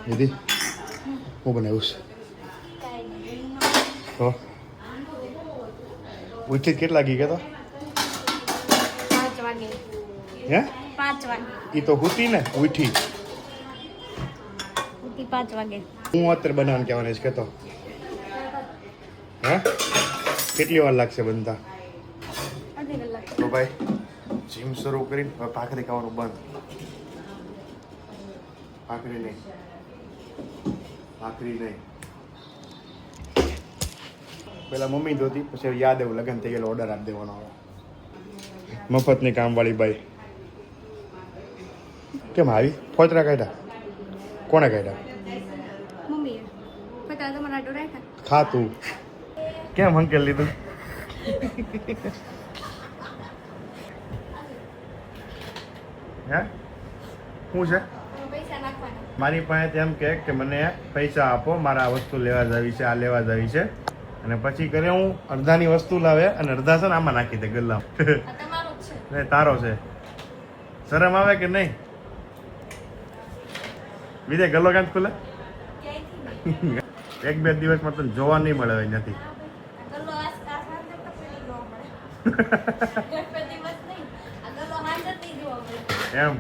દીદી હું બનાવ્યું છે તો ઉઠી કેટલા ગઈ કહેતો 5 વાગે હે 5 વાગે એ તો હુતી ને ઉઠી 5 વાગે હું અત્યારે બનાવવાનું કહેવાનું છે કહેતો હે કેટલી વાર લાગશે બનતા અડધી કલાક તો ભાઈ જીમ શરૂ કરીને હવે ભાખરી ખાવાનું બંધ ભાખરી નહીં પેલા મમ્મી ધોતી પછી યાદ એવું લગન થઈ ગયેલો ઓર્ડર આપી દેવાનો આવે મફતની કામવાળી બાઈ કેમ આવી ફોતરા કાઢ્યા કોણે કાઢ્યા મમ્મીએ પતા તમારા આટો રાખ્યા ખા તું કેમ હંકેલ લીધું હે શું છે પૈસા નાખવાના મારી પાસે એમ કે મને પૈસા આપો મારે આ વસ્તુ લેવા જવી છે આ લેવા જવી છે અને પછી કરે હું અડધાની વસ્તુ લાવે અને અડધા છે ને આમાં નાખી દે ગલ્લામાં આ તમારું જ છે ને તારો છે શરમ આવે કે નહીં બીજે ગલ્લો ક્યાં ખુલે ક્યાંયથી 1-2 દિવસમાં તને જોવા નહીં મળે હવે નથી ગલ્લો આ સાંજે તો પેલી જોવા મળે 1-2 દિવસ નહીં આ ગલ્લો સાંજે જ નહીં જોવા મળે એમ